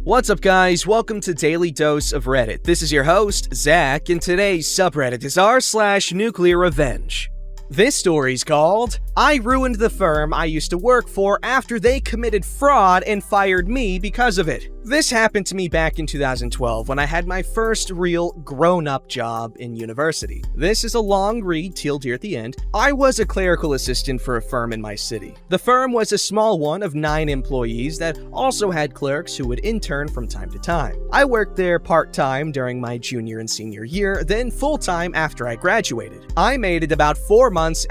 What's up, guys? Welcome to Daily Dose of Reddit. This is your host, Zach, and today's subreddit is r/NuclearRevenge. This story's called, I ruined the firm I used to work for after they committed fraud and fired me because of it. This happened to me back in 2012 when I had my first real grown-up job in university. This is a long read till here at the end. I was a clerical assistant for a firm in my city. The firm was a small one of 9 employees that also had clerks who would intern from time to time. I worked there part-time during my junior and senior year, then full-time after I graduated. I made it about 4 months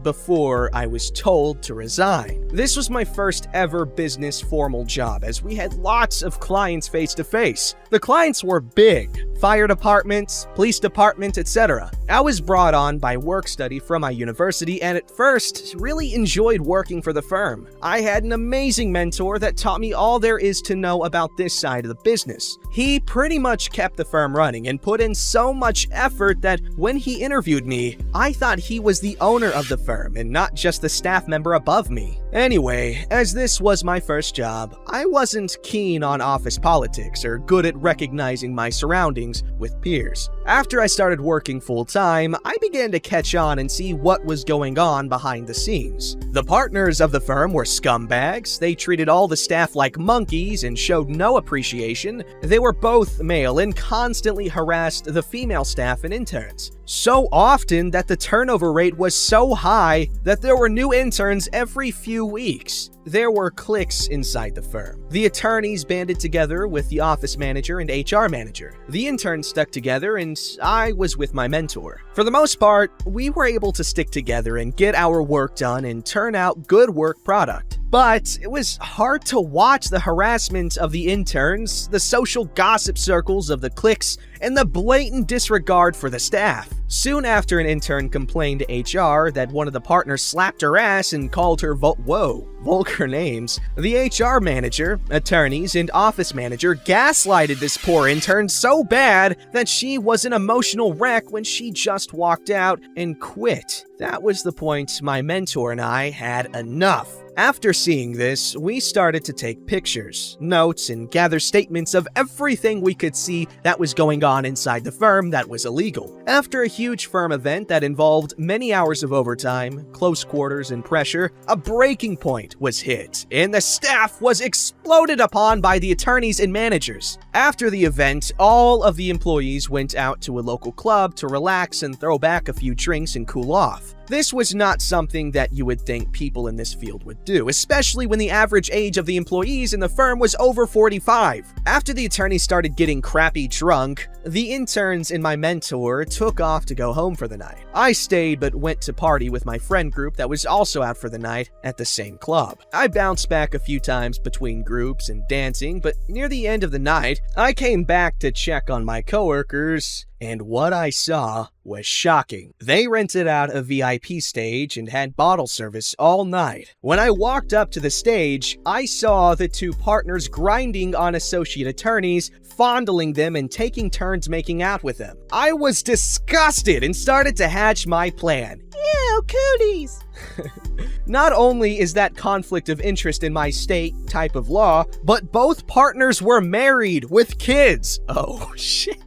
before I was told to resign. This was my first ever business formal job, as we had lots of clients face to face. The clients were big: fire departments, police department, etc. I was brought on by work study from my university and at first really enjoyed working for the firm. I had an amazing mentor that taught me all there is to know about this side of the business. He pretty much kept the firm running and put in so much effort that when he interviewed me, I thought he was the owner of the firm and not just the staff member above me. Anyway, as this was my first job, I wasn't keen on office politics or good at recognizing my surroundings with peers. After I started working full-time, I began to catch on and see what was going on behind the scenes. The partners of the firm were scumbags. They treated all the staff like monkeys and showed no appreciation. They were both male and constantly harassed the female staff and interns. So often that the turnover rate was so high that there were new interns every few weeks. There were cliques inside the firm. The attorneys banded together with the office manager and HR manager. The interns stuck together and I was with my mentor. For the most part, we were able to stick together and get our work done and turn out good work product. But it was hard to watch the harassment of the interns, the social gossip circles of the cliques, and the blatant disregard for the staff. Soon after, an intern complained to HR that one of the partners slapped her ass and called her vulgar names. The HR manager, attorneys, and office manager gaslighted this poor intern so bad that she was an emotional wreck when she just walked out and quit. That was the point my mentor and I had enough. After seeing this, we started to take pictures, notes, and gather statements of everything we could see that was going on inside the firm that was illegal. After a huge firm event that involved many hours of overtime, close quarters, and pressure, a breaking point was hit, and the staff was exploded upon by the attorneys and managers. After the event, all of the employees went out to a local club to relax and throw back a few drinks and cool off. This was not something that you would think people in this field would do, especially when the average age of the employees in the firm was over 45. After the attorneys started getting crappy drunk, the interns and my mentor took off to go home for the night. I stayed but went to party with my friend group that was also out for the night at the same club. I bounced back a few times between groups and dancing, but near the end of the night, I came back to check on my coworkers, and what I saw was shocking. They rented out a VIP stage and had bottle service all night. When I walked up to the stage, I saw the 2 partners grinding on associate attorneys, fondling them and taking turns making out with them. I was disgusted and started to hatch my plan. Ew, cooties! Not only is that conflict of interest in my state type of law, but both partners were married with kids. Oh, shit.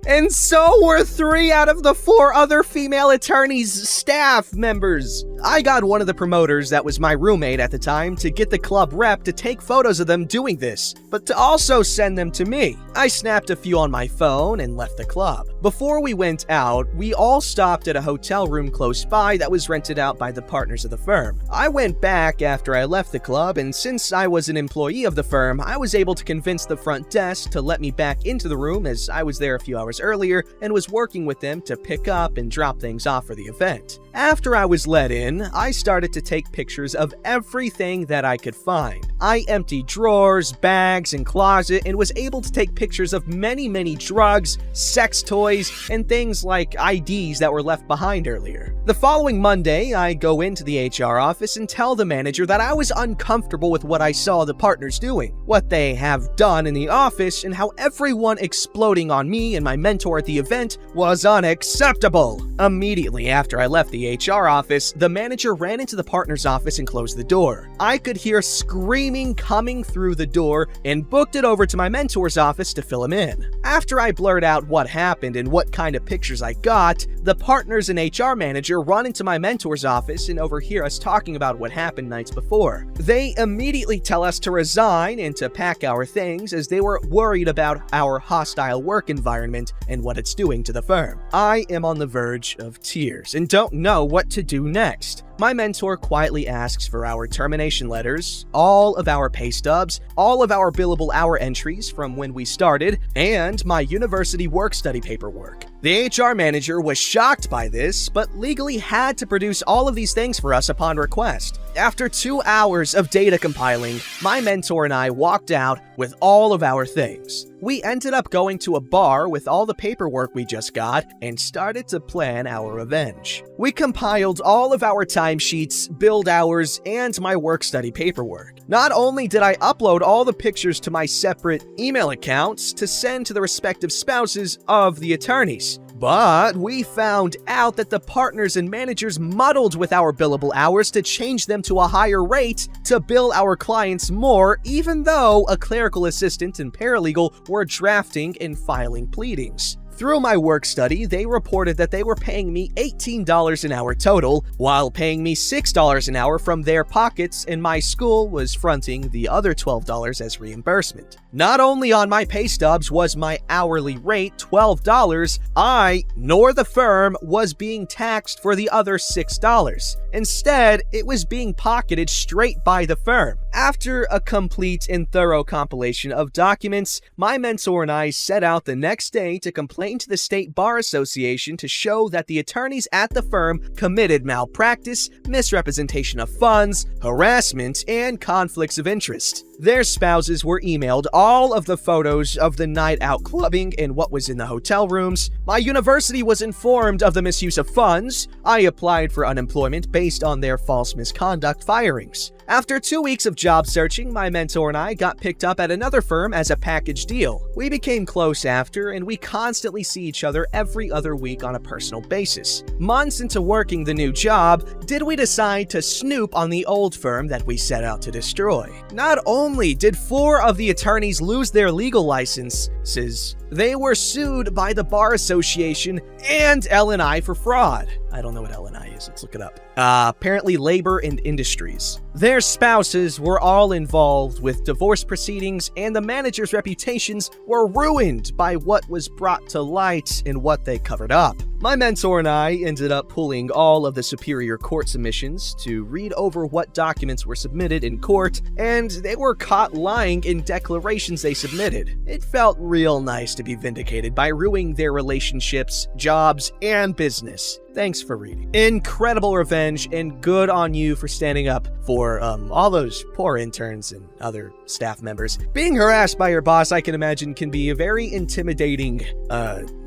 And so were 3 out of the 4 other female attorneys' staff members. I got one of the promoters that was my roommate at the time to get the club rep to take photos of them doing this, but to also send them to me. I snapped a few on my phone and left the club. Before we went out, we all stopped at a hotel room close by that was rented out by the partners of the firm. I went back after I left the club, and since I was an employee of the firm, I was able to convince the front desk to let me back into the room as I was there a few hours earlier and was working with them to pick up and drop things off for the event. After I was let in, I started to take pictures of everything that I could find. I emptied drawers, bags, and closet and was able to take pictures of many drugs, sex toys, and things like IDs that were left behind earlier. The following Monday, I go into the HR office and tell the manager that I was uncomfortable with what I saw the partners doing, what they have done in the office, and how everyone exploding on me and my mentor at the event was unacceptable. Immediately after I left the HR office, the manager ran into the partner's office and closed the door. I could hear screaming coming through the door and booked it over to my mentor's office to fill him in. After I blurred out what happened and what kind of pictures I got, the partners and HR manager run into my mentor's office and overhear us talking about what happened nights before. They immediately tell us to resign and to pack our things as they were worried about our hostile work environment and what it's doing to the firm. I am on the verge of tears and don't know what to do next. My mentor quietly asks for our termination letters, all of our pay stubs, all of our billable hour entries from when we started, and my university work-study paperwork. The HR manager was shocked by this, but legally had to produce all of these things for us upon request. After 2 hours of data compiling, my mentor and I walked out with all of our things. We ended up going to a bar with all the paperwork we just got and started to plan our revenge. We compiled all of our timesheets, billed hours, and my work-study paperwork. Not only did I upload all the pictures to my separate email accounts to send to the respective spouses of the attorneys, but we found out that the partners and managers muddled with our billable hours to change them to a higher rate to bill our clients more, even though a clerical assistant and paralegal were drafting and filing pleadings. Through my work study, they reported that they were paying me $18 an hour total, while paying me $6 an hour from their pockets, and my school was fronting the other $12 as reimbursement. Not only on my pay stubs was my hourly rate $12, I, nor the firm, was being taxed for the other $6. Instead, it was being pocketed straight by the firm. After a complete and thorough compilation of documents, my mentor and I set out the next day to complain to the State Bar Association to show that the attorneys at the firm committed malpractice, misrepresentation of funds, harassment, and conflicts of interest. Their spouses were emailed all of the photos of the night out clubbing and what was in the hotel rooms. My university was informed of the misuse of funds. I applied for unemployment based on their false misconduct firings. After 2 weeks of job searching, my mentor and I got picked up at another firm as a package deal. We became close after, and we constantly see each other every other week on a personal basis. Months into working the new job, did we decide to snoop on the old firm that we set out to destroy. Not only did 4 of the attorneys lose their legal licenses, they were sued by the Bar Association and L&I for fraud. I don't know what L&I is, let's look it up. Apparently Labor and Industries. Their spouses were all involved with divorce proceedings, and the managers' reputations were ruined by what was brought to light and what they covered up. My mentor and I ended up pulling all of the Superior Court submissions to read over what documents were submitted in court, and they were caught lying in declarations they submitted. It felt real nice to be vindicated by ruining their relationships, jobs, and business. Thanks for reading. Incredible revenge, and good on you for standing up for all those poor interns and other staff members. Being harassed by your boss, I can imagine, can be a very intimidating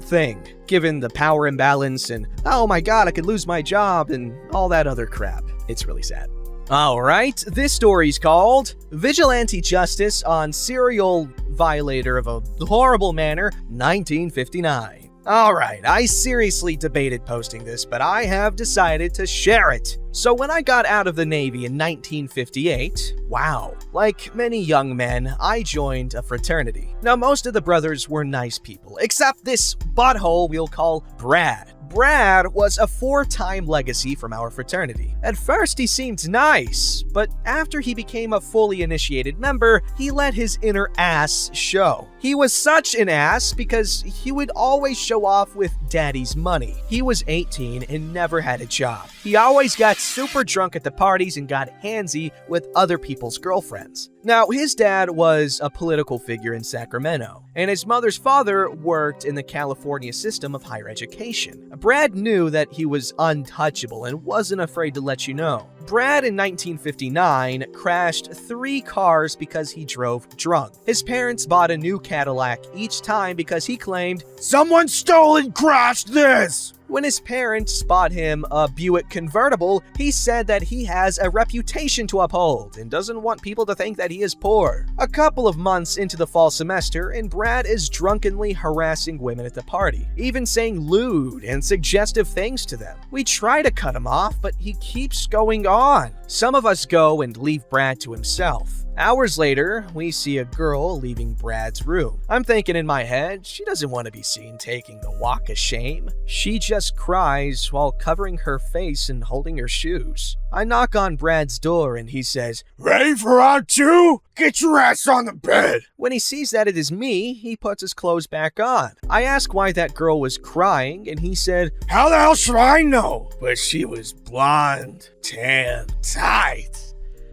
thing, given the power imbalance and, oh my god, I could lose my job and all that other crap. It's really sad. Alright, this story's called Vigilante Justice on Serial Violator of a Horrible Manner, 1959. Alright, I seriously debated posting this, but I have decided to share it. So when I got out of the Navy in 1958, wow, like many young men, I joined a fraternity. Now, most of the brothers were nice people, except this butthole we'll call Brad. Brad was a 4-time legacy from our fraternity. At first, he seemed nice, but after he became a fully initiated member, he let his inner ass show. He was such an ass because he would always show off with daddy's money. He was 18 and never had a job. He always got super drunk at the parties and got handsy with other people's girlfriends. Now, his dad was a political figure in Sacramento, and his mother's father worked in the California system of higher education. Brad knew that he was untouchable and wasn't afraid to let you know. Brad in 1959 crashed 3 cars because he drove drunk. His parents bought a new Cadillac each time because he claimed, "Someone stole and crashed this!" When his parents spot him a Buick convertible, he said that he has a reputation to uphold and doesn't want people to think that he is poor. A couple of months into the fall semester, and Brad is drunkenly harassing women at the party, even saying lewd and suggestive things to them. We try to cut him off, but he keeps going on. Some of us go and leave Brad to himself. Hours later, we see a girl leaving Brad's room. I'm thinking in my head, she doesn't want to be seen taking the walk of shame. She just cries while covering her face and holding her shoes. I knock on Brad's door and he says, "Ready for round 2? Get your ass on the bed." When he sees that it is me, he puts his clothes back on. I ask why that girl was crying and he said, "How the hell should I know? But she was blonde, tan, tight."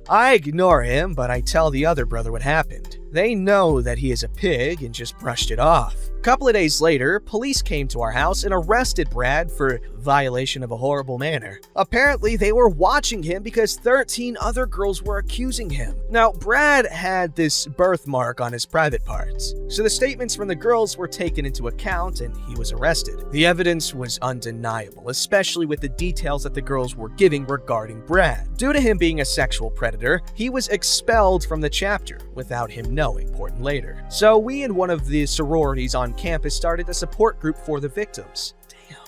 I ignore him, but I tell the other brother what happened. They know that he is a pig and just brushed it off. A couple of days later, police came to our house and arrested Brad for violation of a horrible manner. Apparently, they were watching him because 13 other girls were accusing him. Now, Brad had this birthmark on his private parts, so the statements from the girls were taken into account and he was arrested. The evidence was undeniable, especially with the details that the girls were giving regarding Brad. Due to him being a sexual predator, he was expelled from the chapter without him knowing, important later. So we and one of the sororities on campus started a support group for the victims.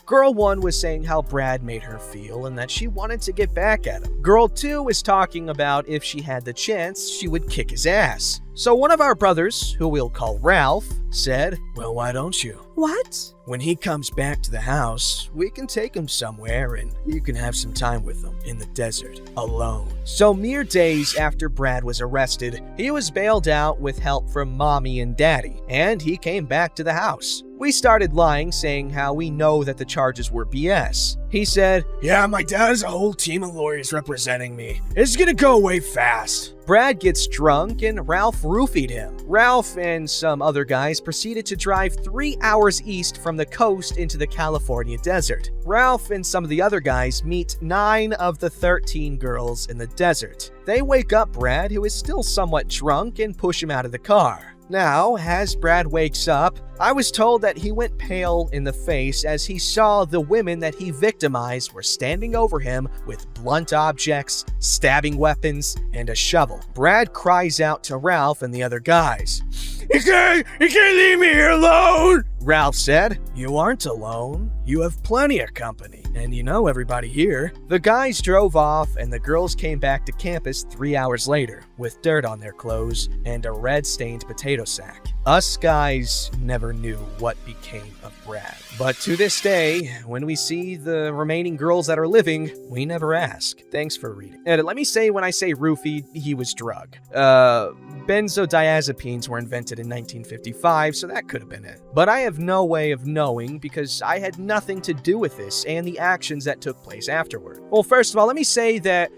Girl 1 was saying how Brad made her feel and that she wanted to get back at him. Girl 2 was talking about if she had the chance, she would kick his ass. So one of our brothers, who we'll call Ralph, said, "Well, why don't you? What? When he comes back to the house, we can take him somewhere and you can have some time with him in the desert, alone." So mere days after Brad was arrested, he was bailed out with help from mommy and daddy, and he came back to the house. We started lying, saying how we know that the charges were BS. He said, "Yeah, my dad has a whole team of lawyers representing me. It's gonna go away fast." Brad gets drunk and Ralph roofied him. Ralph and some other guys proceeded to drive 3 hours east from the coast into the California desert. Ralph and some of the other guys meet 9 of the 13 girls in the desert. They wake up Brad, who is still somewhat drunk, and push him out of the car. Now, as Brad wakes up, I was told that he went pale in the face as he saw the women that he victimized were standing over him with blunt objects, stabbing weapons, and a shovel. Brad cries out to Ralph and the other guys, You can't leave me here alone!" Ralph said, "You aren't alone. You have plenty of company, and you know everybody here." The guys drove off, and the girls came back to campus 3 hours later, with dirt on their clothes and a red-stained potato sack. Us guys never knew what became of Brad. But to this day, when we see the remaining girls that are living, we never ask. Thanks for reading. And let me say, when I say roofied, he was drugged. Benzodiazepines were invented in 1955, so that could have been it. But I have no way of knowing because I had nothing to do with this and the actions that took place afterward. Well, first of all, let me say that,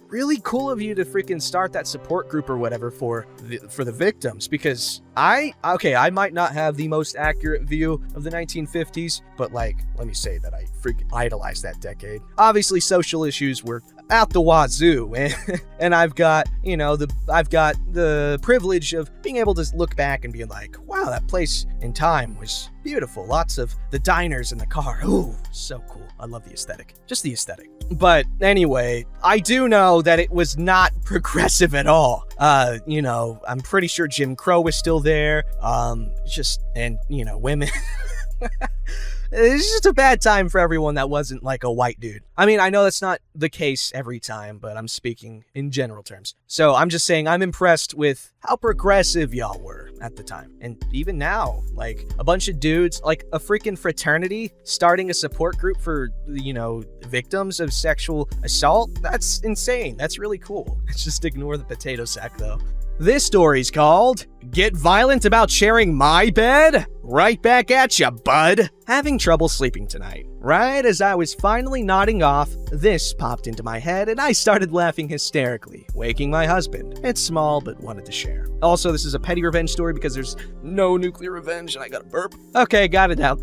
really cool of you to freaking start that support group or whatever for the victims, because I might not have the most accurate view of the 1950s, but like, let me say that I freaking idolized that decade. Obviously, social issues were out the wazoo, and I've got the privilege of being able to look back and be like, wow, that place in time was beautiful. Lots of the diners in the car. Ooh, so cool. I love the aesthetic. Just the aesthetic. But anyway, I do know that it was not progressive at all. I'm pretty sure Jim Crow was still there. Women. It's just a bad time for everyone that wasn't like a white dude. I mean, I know that's not the case every time, but I'm speaking in general terms. So I'm just saying I'm impressed with how progressive y'all were at the time. And even now, like a bunch of dudes, like a freaking fraternity starting a support group for, victims of sexual assault. That's insane. That's really cool. Let's just ignore the potato sack though. This story's called Get Violent About Sharing My Bed? Right back at ya, bud. Having trouble sleeping tonight. Right as I was finally nodding off, this popped into my head and I started laughing hysterically, waking my husband. It's small, but wanted to share. Also, this is a petty revenge story because there's no nuclear revenge and I got a burp. Okay, got it out.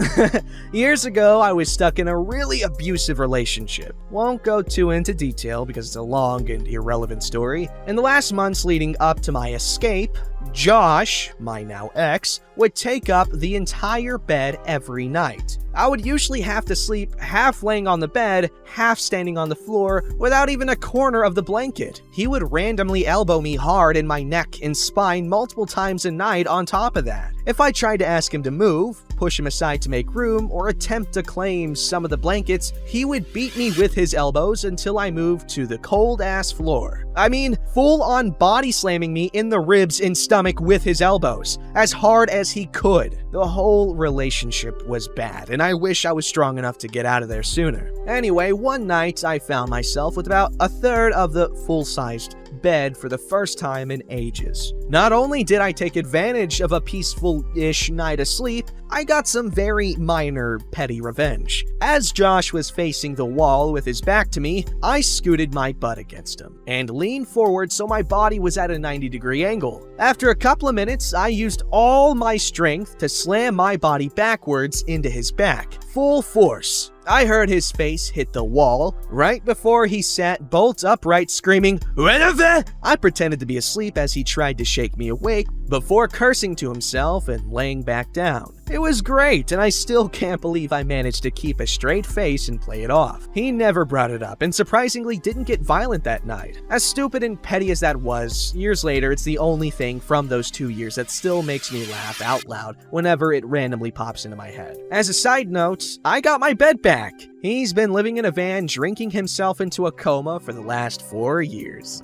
Years ago, I was stuck in a really abusive relationship. Won't go too into detail because it's a long and irrelevant story. In the last months leading up to my escape, Josh, my now ex, would take up the entire bed every night. I would usually have to sleep half laying on the bed, half standing on the floor, without even a corner of the blanket. He would randomly elbow me hard in my neck and spine multiple times a night on top of that. If I tried to ask him to move, push him aside to make room, or attempt to claim some of the blankets, he would beat me with his elbows until I moved to the cold-ass floor. I mean, full-on body slamming me in the ribs and stomach with his elbows, as hard as he could. The whole relationship was bad, and I wish I was strong enough to get out of there sooner. Anyway, one night I found myself with about a third of the full-sized bed for the first time in ages. Not only did I take advantage of a peaceful-ish night of sleep, I got some very minor petty revenge. As Josh was facing the wall with his back to me, I scooted my butt against him and leaned forward so my body was at a 90-degree angle. After a couple of minutes, I used all my strength to slam my body backwards into his back, full force. I heard his face hit the wall right before he sat bolt upright screaming, "Whatever!" I pretended to be asleep as he tried to shake me awake before cursing to himself and laying back down. It was great, and I still can't believe I managed to keep a straight face and play it off. He never brought it up, and surprisingly didn't get violent that night. As stupid and petty as that was, years later it's the only thing from those 2 years that still makes me laugh out loud whenever it randomly pops into my head. As a side note, I got my bed back. He's been living in a van drinking himself into a coma for the last 4 years.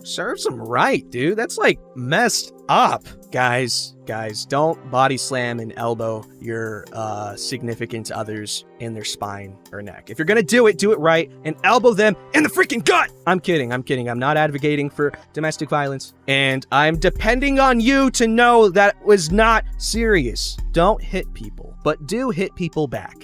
Serves him right, dude. That's like messed up. Guys, don't body slam and elbow your significant others in their spine or neck. If you're gonna do it right and elbow them in the freaking gut. I'm kidding. I'm not advocating for domestic violence. And I'm depending on you to know that was not serious. Don't hit people, but do hit people back.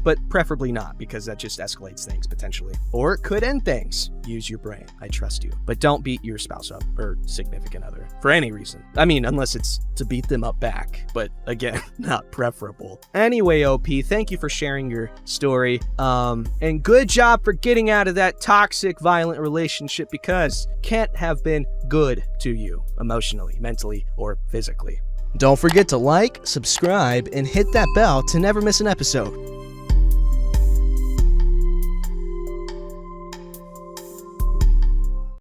But preferably not, because that just escalates things potentially. Or it could end things. Use your brain. I trust you. But don't beat your spouse up or significant other for any reason. I mean, unless it's to beat them up back. But again, not preferable. Anyway, OP, thank you for sharing your story. And good job for getting out of that toxic, violent relationship, because can't have been good to you emotionally, mentally, or physically. Don't forget to like, subscribe, and hit that bell to never miss an episode.